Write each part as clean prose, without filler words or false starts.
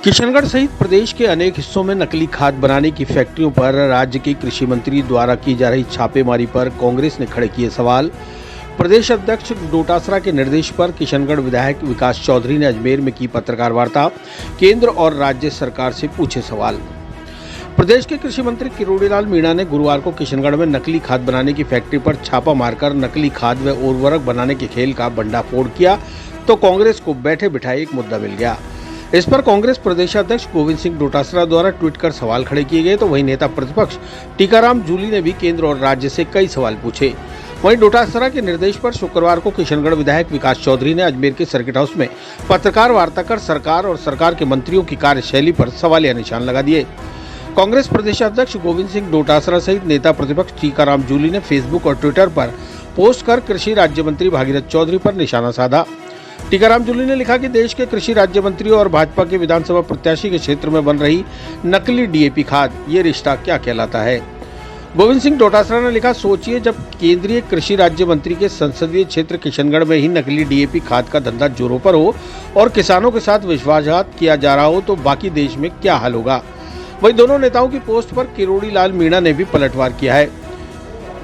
किशनगढ़ सहित प्रदेश के अनेक हिस्सों में नकली खाद बनाने की फैक्ट्रियों पर राज्य के कृषि मंत्री द्वारा की जा रही छापेमारी पर कांग्रेस ने खड़े किए सवाल। प्रदेश अध्यक्ष डोटासरा के निर्देश पर किशनगढ़ विधायक विकास चौधरी ने अजमेर में की पत्रकार वार्ता, केंद्र और राज्य सरकार से पूछे सवाल। प्रदेश के कृषि मंत्री किरोड़ीलाल मीणा ने गुरुवार को किशनगढ़ में नकली खाद बनाने की फैक्ट्री पर छापा मारकर नकली खाद व उर्वरक बनाने के खेल का भंडाफोड़ किया तो कांग्रेस को बैठे बिठाए एक मुद्दा मिल गया। इस पर कांग्रेस प्रदेशाध्यक्ष गोविंद सिंह डोटासरा द्वारा ट्वीट कर सवाल खड़े किए गए तो वहीं नेता प्रतिपक्ष टीकाराम जूली ने भी केंद्र और राज्य से कई सवाल पूछे। वहीं डोटासरा के निर्देश पर शुक्रवार को किशनगढ़ विधायक विकास चौधरी ने अजमेर के सर्किट हाउस में पत्रकार वार्ता कर सरकार और सरकार के मंत्रियों की कार्यशैली पर सवालिया निशान लगा दिए। कांग्रेस प्रदेशाध्यक्ष गोविंद सिंह डोटासरा सहित नेता प्रतिपक्ष टीकाराम जूली ने फेसबुक और ट्विटर पर पोस्ट कर कृषि राज्य मंत्री भागीरथ चौधरी पर निशाना साधा। टीकाराम जूली ने लिखा कि देश के कृषि राज्य मंत्री और भाजपा के विधानसभा प्रत्याशी के क्षेत्र में बन रही नकली डीएपी खाद, ये रिश्ता क्या कहलाता है। गोविंद सिंह डोटासरा ने लिखा, सोचिए जब केंद्रीय कृषि राज्य मंत्री के संसदीय क्षेत्र किशनगढ़ में ही नकली डीएपी खाद का धंधा जोरों पर हो और किसानों के साथ विश्वासघात किया जा रहा हो तो बाकी देश में क्या हाल होगा। वहीं दोनों नेताओं की पोस्ट पर किरोड़ीलाल मीणा ने भी पलटवार किया है।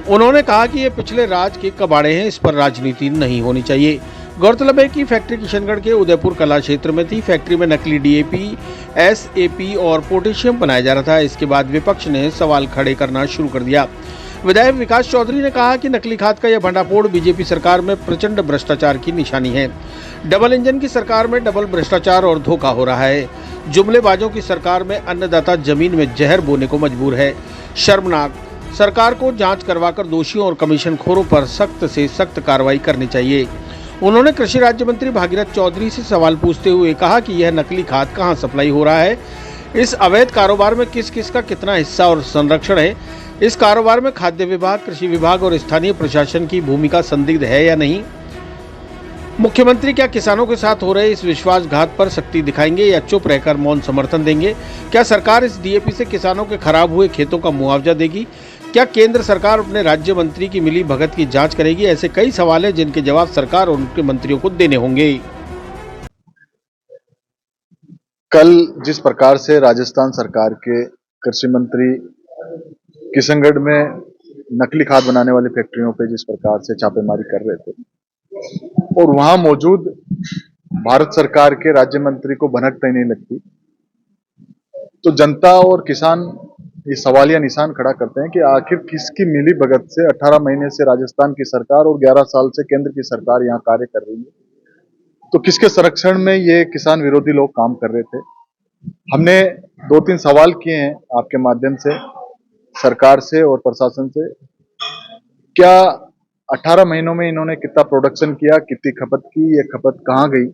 उन्होंने कहा कि ये पिछले राज के कबाड़े हैं, इस पर राजनीति नहीं होनी चाहिए। गौरतलब है कि फैक्ट्री किशनगढ़ के उदयपुर कला क्षेत्र में थी। फैक्ट्री में नकली डीएपी, एसएपी और पोटेशियम बनाया जा रहा था। इसके बाद विपक्ष ने सवाल खड़े करना शुरू कर दिया। विधायक विकास चौधरी ने कहा कि नकली खाद का यह भंडाफोड़ बीजेपी सरकार में प्रचंड भ्रष्टाचार की निशानी है। डबल इंजन की सरकार में डबल भ्रष्टाचार और धोखा हो रहा है। जुमलेबाजों की सरकार में अन्नदाता जमीन में जहर बोने को मजबूर है। शर्मनाक। सरकार को जांच करवाकर दोषियों और कमीशनखोरों पर सख्त से सख्त कार्रवाई करनी चाहिए। उन्होंने कृषि राज्य मंत्री भागीरथ चौधरी से सवाल पूछते हुए कहा कि यह नकली खाद कहां सप्लाई हो रहा है, इस अवैध कारोबार में किस किस का कितना हिस्सा और संरक्षण है, इस कारोबार में खाद्य विभाग, कृषि विभाग और स्थानीय प्रशासन की भूमिका संदिग्ध है या नहीं। मुख्यमंत्री क्या किसानों के साथ हो रहे इस विश्वासघात पर सख्ती दिखाएंगे या चुप रहकर मौन समर्थन देंगे। क्या सरकार इस डीएपी से किसानों के खराब हुए खेतों का मुआवजा देगी। क्या केंद्र सरकार अपने राज्य मंत्री की मिली भगत की जांच करेगी। ऐसे कई सवाल हैं जिनके जवाब सरकार और उनके मंत्रियों को देने होंगे। कल जिस प्रकार से राजस्थान सरकार के कृषि मंत्री किशनगढ़ में नकली खाद बनाने वाली फैक्ट्रियों पे जिस प्रकार से छापेमारी कर रहे थे और वहां मौजूद भारत सरकार के राज्य मंत्री को भनक तक नहीं लगती, तो जनता और किसान ये सवालिया निशान खड़ा करते हैं कि आखिर किसकी मिली भगत से 18 महीने से राजस्थान की सरकार और 11 साल से केंद्र की सरकार यहाँ कार्य कर रही है, तो किसके संरक्षण में ये किसान विरोधी लोग काम कर रहे थे। हमने 2-3 सवाल किए हैं आपके माध्यम से सरकार से और प्रशासन से। क्या 18 महीनों में इन्होंने कितना प्रोडक्शन किया, कितनी खपत की, ये खपत कहाँ गई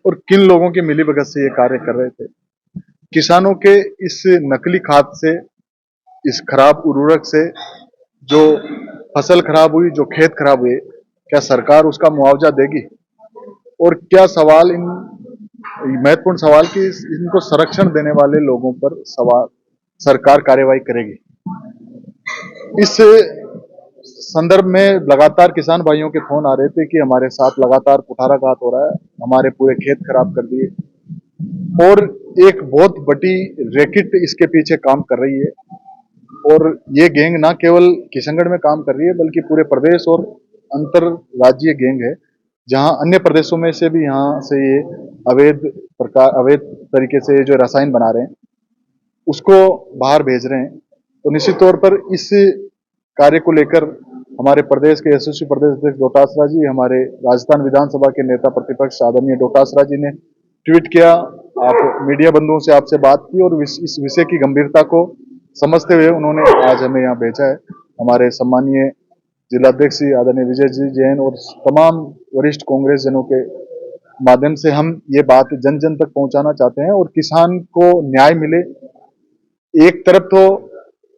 और किन लोगों की मिलीभगत से ये कार्य कर रहे थे। किसानों के इस नकली खाद से, इस खराब उर्वरक से जो फसल खराब हुई, जो खेत खराब हुए, क्या सरकार उसका मुआवजा देगी। और क्या सवाल इन महत्वपूर्ण सवाल की इनको संरक्षण देने वाले लोगों पर सवाल सरकार कार्यवाही करेगी। इस संदर्भ में लगातार किसान भाइयों के फोन आ रहे थे कि हमारे साथ लगातार कुठाराघात हो रहा है, हमारे पूरे खेत खराब कर दिए और एक बहुत बड़ी रैकेट इसके पीछे काम कर रही है। और ये गैंग ना केवल किशनगढ़ में काम कर रही है बल्कि पूरे प्रदेश और अंतर राज्यीय गैंग है, जहां अन्य प्रदेशों में से भी यहाँ से ये अवैध तरीके से जो रसायन बना रहे हैं उसको बाहर भेज रहे हैं। तो निश्चित तौर पर इस कार्य को लेकर हमारे प्रदेश के यशस्वी प्रदेश अध्यक्ष डोटासरा जी, हमारे राजस्थान विधानसभा के नेता प्रतिपक्ष आदरणीय डोटासरा जी ने ट्वीट किया, आप मीडिया बंधुओं से आपसे बात की और इस विषय की गंभीरता को समझते हुए उन्होंने आज हमें यहाँ भेजा है। हमारे सम्मानीय जिलाध्यक्ष आदरणीय विजय जी जैन और तमाम वरिष्ठ कांग्रेस जनों के माध्यम से हम ये बात जन जन तक पहुंचाना चाहते हैं और किसान को न्याय मिले। एक तरफ तो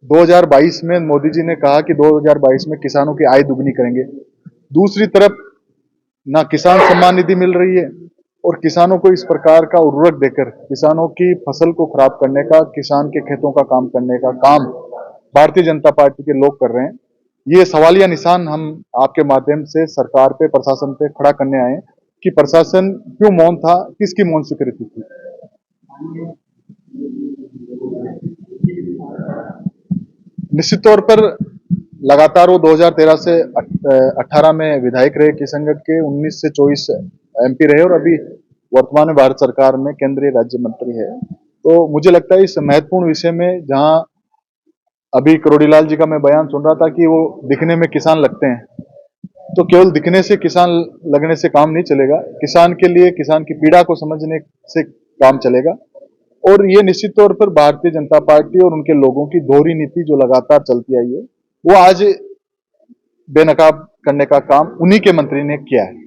2022 में मोदी जी ने कहा कि 2022 में किसानों की आय दुगनी करेंगे, दूसरी तरफ ना किसान सम्मान निधि मिल रही है और किसानों को इस प्रकार का उर्वरक देकर किसानों की फसल को खराब करने का, किसान के खेतों का काम करने का काम भारतीय जनता पार्टी के लोग कर रहे हैं। ये सवालिया निशान हम आपके माध्यम से सरकार पे, प्रशासन पे खड़ा करने आए कि प्रशासन क्यों मौन था, किसकी मौन स्वीकृति थी। निश्चित तौर पर लगातार वो 2013 से 18 में विधायक रहे किशनगढ़ के, 19 से 24 एमपी रहे और अभी वर्तमान में भारत सरकार में केंद्रीय राज्य मंत्री है। तो मुझे लगता है इस महत्वपूर्ण विषय में, जहां अभी करोड़ीलाल जी का मैं बयान सुन रहा था कि वो दिखने में किसान लगते हैं, तो केवल दिखने से किसान लगने से काम नहीं चलेगा। किसान के लिए किसान की पीड़ा को समझने से काम चलेगा। और ये निश्चित तौर पर भारतीय जनता पार्टी और उनके लोगों की दोहरी नीति जो लगातार चलती आई है, वो आज बेनकाब करने का काम उन्हीं के मंत्री ने किया है।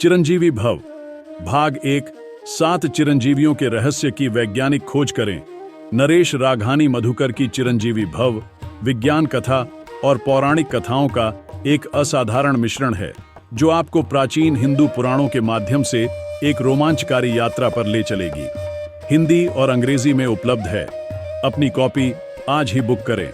चिरंजीवी भव भाग 1 7 चिरंजीवियों के रहस्य की वैज्ञानिक खोज करें। नरेश राघानी मधुकर की चिरंजीवी भव विज्ञान कथा और पौराणिक कथाओं का एक असाधारण मिश्रण है, जो आपको प्राचीन हिंदू पुराणों के माध्यम से एक रोमांचकारी यात्रा पर ले चलेगी। हिंदी और अंग्रेजी में उपलब्ध है। अपनी कॉपी आज ही बुक करें।